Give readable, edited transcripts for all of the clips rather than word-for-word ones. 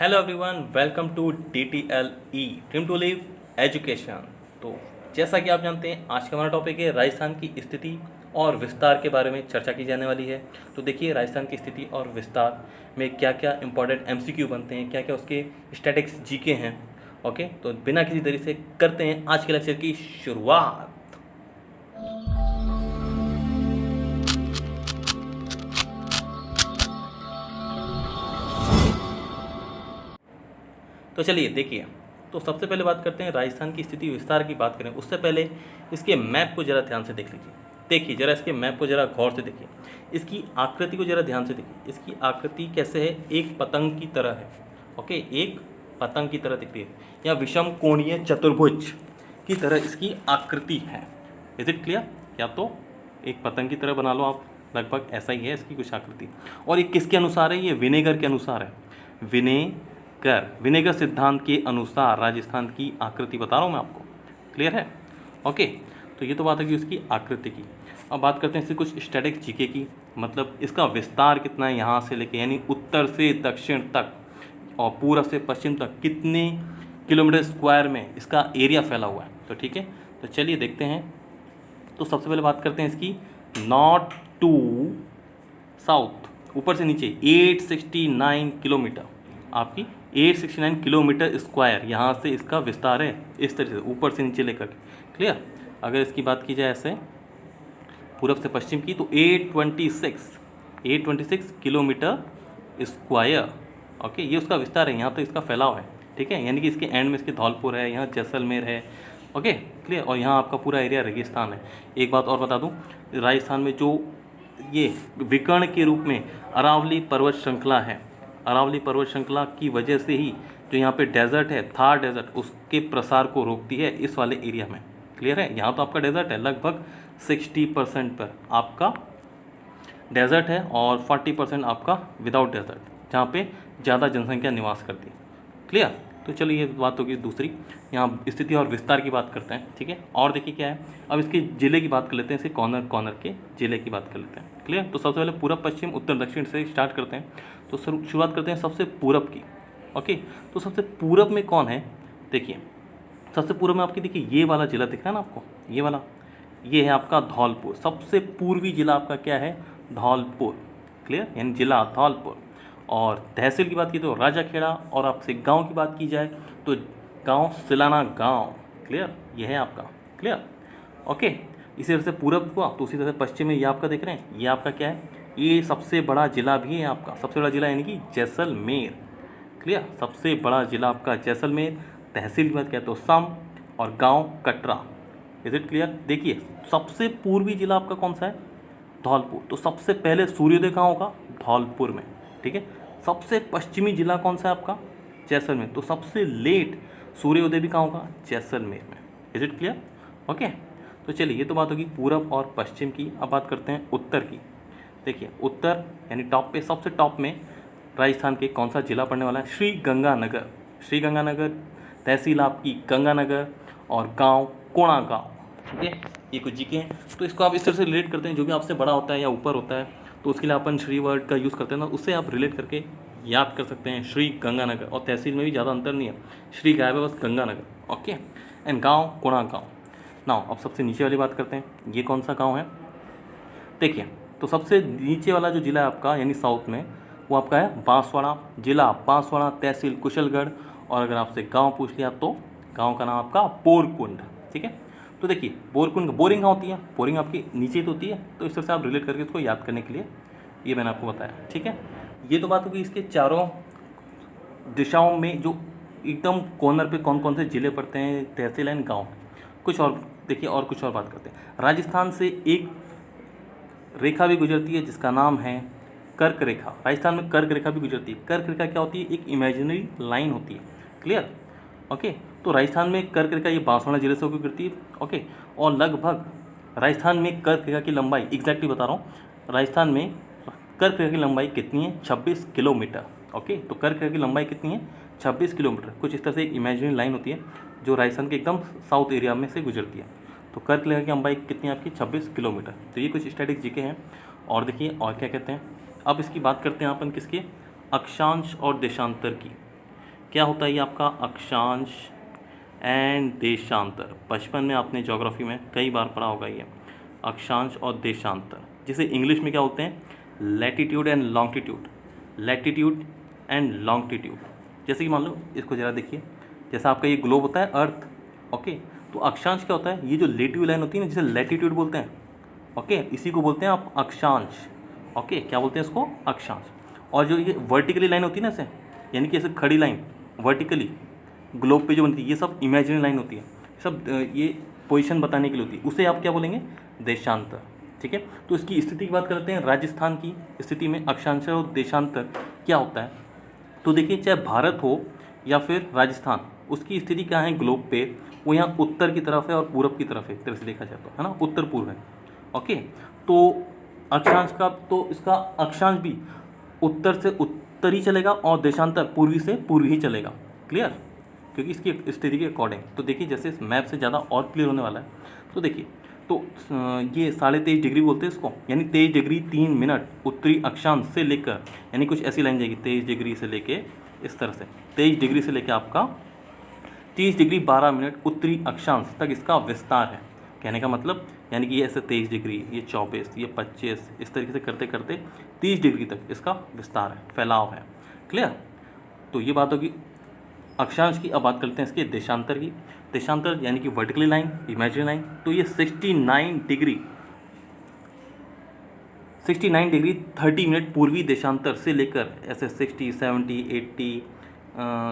Hello everyone, welcome to DTLE dream to live education. तो जैसा कि आप जानते हैं, आज का हमारा टॉपिक है राजस्थान की स्थिति और विस्तार के बारे में चर्चा की जाने वाली है। तो देखिए, राजस्थान की स्थिति और विस्तार में क्या क्या इंपॉर्टेंट MCQ बनते हैं, क्या क्या उसके स्टैटिक्स जीके हैं। ओके, तो बिना किसी देरी से करते हैं आज के लेक्चर की शुरुआत। तो चलिए देखिए, तो सबसे पहले बात करते हैं राजस्थान की स्थिति विस्तार की बात करें उससे पहले इसके मैप को ज़रा ध्यान से देख लीजिए। देखिए ज़रा इसके मैप को ज़रा गौर से देखिए, इसकी आकृति को ज़रा ध्यान से देखिए। इसकी आकृति कैसे है? एक पतंग की तरह है। ओके, एक पतंग की तरह दिखती है या विषम कोणीय चतुर्भुज की तरह इसकी आकृति है। Is it clear? या तो एक पतंग की तरह बना लो आप, लगभग ऐसा ही है इसकी कुछ आकृति। और ये किसके अनुसार है? ये विनेगर के अनुसार है। विनेगर सिद्धांत के अनुसार राजस्थान की आकृति बता रहा हूँ मैं आपको। क्लियर है? ओके, तो ये तो बात है कि उसकी आकृति की। अब बात करते हैं इससे कुछ स्टैटिक जीके की, मतलब इसका विस्तार कितना है यहाँ से लेके, यानी उत्तर से दक्षिण तक और पूर्व से पश्चिम तक कितने किलोमीटर स्क्वायर में इसका एरिया फैला हुआ है। तो ठीक है, तो चलिए देखते हैं। तो सबसे पहले बात करते हैं इसकी नॉर्थ टू साउथ, ऊपर से नीचे 869 किलोमीटर, आपकी 869 किलोमीटर स्क्वायर यहाँ से इसका विस्तार है, इस तरह से ऊपर से नीचे लेकर। क्लियर? अगर इसकी बात की जाए ऐसे पूर्व से पश्चिम की, तो 826 किलोमीटर स्क्वायर। ओके, ये उसका विस्तार है, यहाँ तो इसका फैलाव है। ठीक है, यानी कि इसके एंड में इसके धौलपुर है, यहाँ जैसलमेर है। Okay clear? और यहाँ आपका पूरा एरिया रेगिस्तान है। एक बात और बता दूँ, राजस्थान में जो ये विकर्ण के रूप में अरावली पर्वत श्रृंखला है, अरावली पर्वत श्रृंखला की वजह से ही जो यहाँ पे डेजर्ट है, थार डेजर्ट, उसके प्रसार को रोकती है इस वाले एरिया में। क्लियर है? यहाँ तो आपका डेजर्ट है, लगभग 60% पर आपका डेजर्ट है और 40% आपका विदाउट डेजर्ट, जहाँ पे ज़्यादा जनसंख्या निवास करती है। क्लियर? तो चलिए ये बात होगी दूसरी। यहाँ स्थिति और विस्तार की बात करते हैं। ठीक है, और देखिए क्या है, अब इसके ज़िले की बात कर लेते हैं, इसके कॉर्नर के ज़िले की बात कर लेते हैं। क्लियर? तो सबसे पहले पूरब पश्चिम उत्तर दक्षिण से स्टार्ट करते हैं। तो शुरुआत करते हैं सबसे पूरब की। ओके, तो सबसे पूरब में कौन है? देखिए, सबसे पूरब में आपकी देखिए ये वाला जिला दिख रहा है ना आपको, ये वाला, ये है आपका धौलपुर। सबसे पूर्वी जिला आपका क्या है? धौलपुर। क्लियर? यानी जिला धौलपुर। और तहसील की बात की तो राजाखेड़ा, और आपसे गांव की बात की जाए तो गांव सिलाना गांव। क्लियर? ये है आपका। क्लियर? ओके, इसी तरह से पूरब हुआ, तो उसी तरह से पश्चिम में ये आपका देख रहे हैं, ये आपका क्या है? ये सबसे बड़ा जिला भी है आपका, सबसे बड़ा जिला यानी कि जैसलमेर। क्लियर? सबसे बड़ा जिला आपका जैसलमेर। तहसील की बात करें तो सम, और गांव कटरा। Is it clear? देखिए, सबसे पूर्वी जिला आपका कौन सा है? धौलपुर। तो सबसे पहले सूर्योदय कहाँ होगा? धौलपुर में। ठीक है, सबसे पश्चिमी जिला कौन सा है आपका? जैसलमेर। तो सबसे लेट सूर्योदय भी कहाँ होगा? जैसलमेर में। Is it clear? ओके, तो चलिए ये तो बात होगी पूरब और पश्चिम की। अब बात करते हैं उत्तर की। देखिए, उत्तर यानी टॉप पे, सबसे टॉप में राजस्थान के कौन सा जिला पड़ने वाला है? श्री गंगानगर। श्री गंगानगर, तहसील आपकी गंगानगर, और गांव कोणा गांव। ठीक है, ये कुछ जीके हैं। तो इसको आप इस तरह से रिलेट करते हैं, जो भी आपसे बड़ा होता है या ऊपर होता है, तो उसके लिए अपन श्री वर्ड का यूज़ करते हैं ना, उससे आप रिलेट करके याद कर सकते हैं श्री गंगानगर। और तहसील में भी ज़्यादा अंतर नहीं है, श्री गायब है बस गंगानगर। ओके, एंड गाँव कोणा गाँव। नाउ अब सबसे नीचे वाली बात करते हैं, ये कौन सा गाँव है? देखिए, तो सबसे नीचे वाला जो जिला है आपका यानी साउथ में, वो आपका है बांसवाड़ा। जिला बांसवाड़ा, तहसील कुशलगढ़, और अगर आपसे गांव पूछ लिया तो गांव का नाम आपका बोरकुंड। ठीक है, तो देखिए बोरकुंड, बोरिंग कहाँ होती है? बोरिंग आपकी नीचे तो होती है। तो इस तरह से आप रिलेट करके इसको याद करने के लिए ये मैंने आपको बताया। ठीक है, ये तो बात होगी इसके चारों दिशाओं में जो एकदम कॉर्नर पे कौन कौन से ज़िले पड़ते हैं, तहसील एंड गाँव। कुछ और देखिए, और कुछ और बात करते हैं। राजस्थान से एक रेखा भी गुजरती है जिसका नाम है कर्क रेखा। राजस्थान में कर्क रेखा भी गुजरती है। कर्क रेखा क्या होती है? एक इमेजिनरी लाइन होती है। क्लियर? ओके, तो राजस्थान में कर्क रेखा ये बांसवाड़ा जिले से होकर गुजरती है। ओके, और लगभग राजस्थान में कर्क रेखा की लंबाई, एग्जैक्टली बता रहा हूँ, राजस्थान में कर्क रेखा की लंबाई कितनी है? 26 किलोमीटर। ओके, तो कर्क रेखा की लंबाई कितनी है? 26 किलोमीटर। कुछ इस तरह से एक इमेजिनरी लाइन होती है जो राजस्थान के एकदम साउथ एरिया में से गुजरती है। तो कर्क रेखा की लंबाई कितनी है आपकी? 26 किलोमीटर। तो ये कुछ स्टैटिक जीके हैं। और देखिए और क्या कहते हैं, अब इसकी बात करते हैं अपन किसके? अक्षांश और देशांतर की। क्या होता है ये आपका अक्षांश एंड देशांतर। बचपन में आपने ज्योग्राफी में कई बार पढ़ा होगा ये अक्षांश और देशांतर, जिसे इंग्लिश में क्या होते हैं, latitude and longitude. Latitude and longitude, जैसे कि मान लो इसको ज़रा देखिए, जैसा आपका ये ग्लोब होता है अर्थ, ओके, तो अक्षांश क्या होता है, ये जो लेटिव लाइन होती है ना जिसे लैटिट्यूड बोलते हैं, ओके, इसी को बोलते हैं आप अक्षांश, ओके, क्या बोलते हैं इसको, अक्षांश। और जो ये वर्टिकली लाइन होती है ना ऐसे, यानी कि ऐसे खड़ी लाइन वर्टिकली ग्लोब पे जो बनती है, ये सब इमेजिनरी लाइन होती है, सब ये पोजीशन बताने के लिए होती है, उसे आप क्या बोलेंगे, देशांतर। ठीक है, तो इसकी स्थिति की बात करते हैं। राजस्थान की स्थिति में अक्षांश और देशांतर क्या होता है, तो देखिए चाहे भारत हो या फिर राजस्थान, उसकी स्थिति क्या है ग्लोब पे, वो यहाँ उत्तर की तरफ है और पूरब की तरफ है, एक तरह से देखा जाए तो, है ना, उत्तर पूर्व है। ओके, तो अक्षांश का, तो इसका अक्षांश भी उत्तर से उत्तरी चलेगा और देशांतर पूर्वी से पूर्वी ही चलेगा। क्लियर, क्योंकि इसकी स्थिति के अकॉर्डिंग। तो देखिए जैसे इस मैप से ज़्यादा और क्लियर होने वाला है, तो देखिए, तो ये 23.5 डिग्री बोलते हैं इसको, यानी 23 डिग्री 3 मिनट उत्तरी अक्षांश से लेकर, यानी कुछ ऐसी लाइन जाएगी 23 डिग्री से लेके इस तरह से, 23 डिग्री से लेकर आपका 30 डिग्री 12 मिनट उत्तरी अक्षांश तक इसका विस्तार है। कहने का मतलब, यानी कि ये ऐसे 23 डिग्री, ये 24, ये 25, इस तरीके से करते करते 30 डिग्री तक इसका विस्तार है, फैलाव है। क्लियर, तो ये बात होगी अक्षांश की। अब बात करते हैं इसके देशांतर की। देशांतर यानी कि वर्टिकली लाइन, इमेजिनरी लाइन, तो ये 69 डिग्री 30 मिनट पूर्वी देशांतर से लेकर ऐसे 60, 70, 80,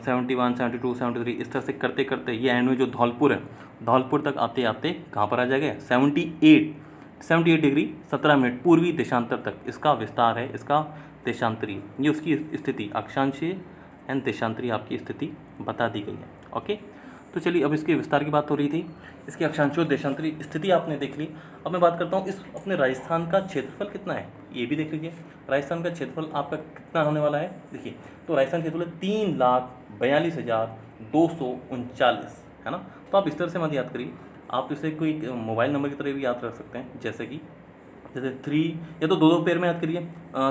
71, 72, 73 इस तरह से करते करते ये एंड में जो धौलपुर है, धौलपुर तक आते आते कहाँ पर आ जाएगा, 78 डिग्री 17 मिनट पूर्वी देशांतर तक इसका विस्तार है, इसका देशांतरी। ये उसकी स्थिति अक्षांशीय एंड देशांतरी आपकी स्थिति बता दी गई है। ओके, तो चलिए अब इसके विस्तार की बात हो रही थी, इसकी अक्षांशीय और देशांतरी स्थिति आपने देख ली। अब मैं बात करता हूँ इस अपने राजस्थान का क्षेत्रफल कितना है, ये भी देख लीजिए। राजस्थान का क्षेत्रफल आपका कितना होने वाला है, देखिए, तो राजस्थान क्षेत्रफल 3,42,239 है ना। तो आप इस तरह से मत याद करिए, आप इसे कोई मोबाइल नंबर की तरह भी याद रख सकते हैं, जैसे 3 या तो 2 पेयर में याद करिए,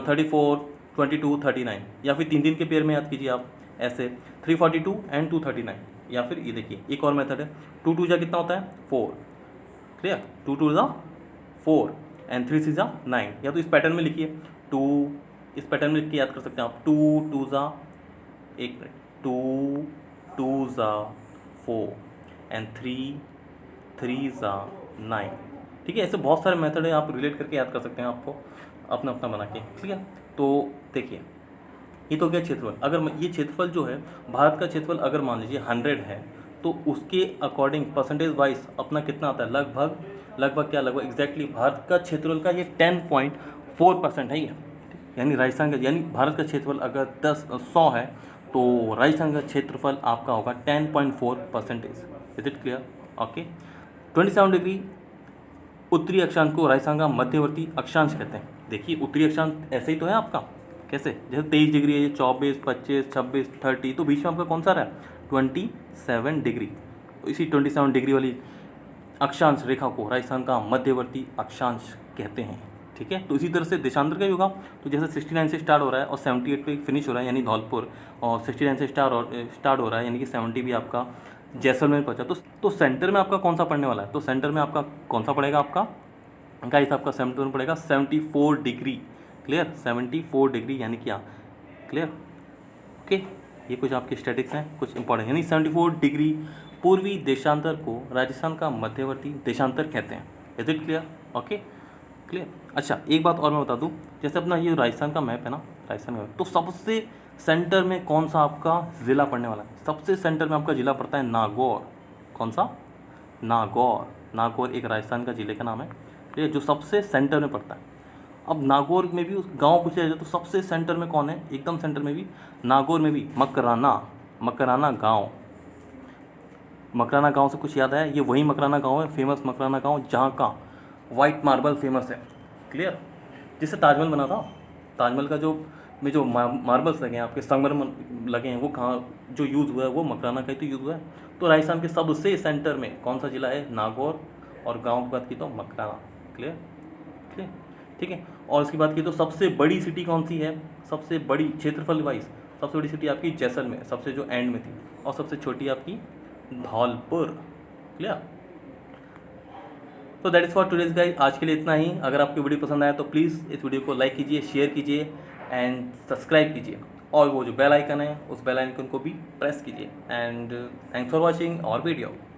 34, 22, 39, या फिर 3 के पेयर में याद कीजिए आप, ऐसे 342 एंड 239। या फिर ये देखिए एक और मेथड है, 2 2 जा कितना होता है 4। क्लियर, 2 2 जा 4 एंड 3 6 जा 9, या तो इस पैटर्न में लिखिए 2, इस पैटर्न में लिख के याद कर सकते हैं आप, 2 2 जा 2 जा 4 एंड 3 जा 9। ठीक है, ऐसे बहुत सारे मेथड है, आप रिलेट करके याद कर सकते हैं, आपको अपना अपना बना के। ठीक है, तो देखिए ये तो क्या क्षेत्रफल, अगर ये क्षेत्रफल जो है भारत का क्षेत्रफल अगर मान लीजिए 100 है, तो उसके अकॉर्डिंग परसेंटेज वाइज अपना कितना आता है, लगभग एग्जैक्टली भारत का क्षेत्रफल का ये 10.4% है ये। यानी राजस्थान का, यानी भारत का क्षेत्रफल अगर 100 है तो राजस्थान का क्षेत्रफल आपका होगा 10.4%। Is it clear? Okay, 27 degree उत्तरी अक्षांश को राजस्थान का मध्यवर्ती अक्षांश कहते हैं। देखिए उत्तरी अक्षांश ऐसे ही तो है आपका, कैसे, जैसे 23 डिग्री है, 24, 25, 26, 30, तो बीच में आपका कौन सा रहा है 27 डिग्री। तो इसी 27 डिग्री वाली अक्षांश रेखा को राजस्थान का मध्यवर्ती अक्षांश कहते हैं। ठीक है, तो इसी तरह से देशांतर का भी होगा, तो जैसे 69 से स्टार्ट हो रहा है और 78 पे फिनिश हो रहा है यानी धौलपुर, और 69 से स्टार्ट हो रहा है यानी कि 70 भी आपका जैसलमेर पहुंचा। तो सेंटर में आपका कौन सा पड़ने वाला है, तो सेंटर में आपका कौन सा पड़ेगा, आपका गाइस आपका सेंटर में पड़ेगा 74 डिग्री। क्लियर, 74 डिग्री यानी क्या, क्लियर। ओके, ये कुछ आपके स्टैटिक्स हैं, कुछ इंपॉर्टेंट, यानी 74 डिग्री पूर्वी देशांतर को राजस्थान का मध्यवर्ती देशांतर कहते हैं। Is it clear? Okay, clear. अच्छा, एक बात और मैं बता दूं, जैसे अपना ये राजस्थान का मैप है ना, राजस्थान का मैप, तो सबसे सेंटर में कौन सा आपका ज़िला पड़ने वाला है, सबसे सेंटर में आपका ज़िला पड़ता है नागौर। कौन सा, नागौर। नागौर एक राजस्थान का ज़िले का नाम है, ठीक है, जो सबसे सेंटर में पड़ता है। अब नागौर में भी उस गाँव पूछा जाए तो सबसे सेंटर में कौन है, एकदम सेंटर में भी नागौर में भी मकराना गाँव। मकराना गांव से कुछ याद आया, ये वही मकराना गांव है, फेमस मकराना गांव, जहाँ का वाइट मार्बल फेमस है। क्लियर, जिससे ताजमहल बना था, ताजमहल का जो मार्बल्स लगे हैं आपके, संगमरमर लगे हैं, वो कहाँ जो यूज़ हुआ है वो मकराना का ही तो यूज़ हुआ है। तो राजस्थान के सबसे सेंटर में कौन सा जिला है, नागौर, और गाँव की बात की तो मकराना। क्लियर, ठीक है। और इसकी बात की तो सबसे बड़ी सिटी कौन सी है, सबसे बड़ी क्षेत्रफल वाइज, सबसे बड़ी सिटी आपकी जैसलमेर, सबसे जो एंड में थी, और सबसे छोटी आपकी धौलपुर। क्लियर? तो that is for today's guys. आज के लिए इतना ही। अगर आपकी वीडियो पसंद आया तो प्लीज़ इस वीडियो को लाइक कीजिए, शेयर कीजिए एंड सब्सक्राइब कीजिए, और वो जो बेल आइकन है उस बेल आइकन को भी प्रेस कीजिए। And thanks for watching our video.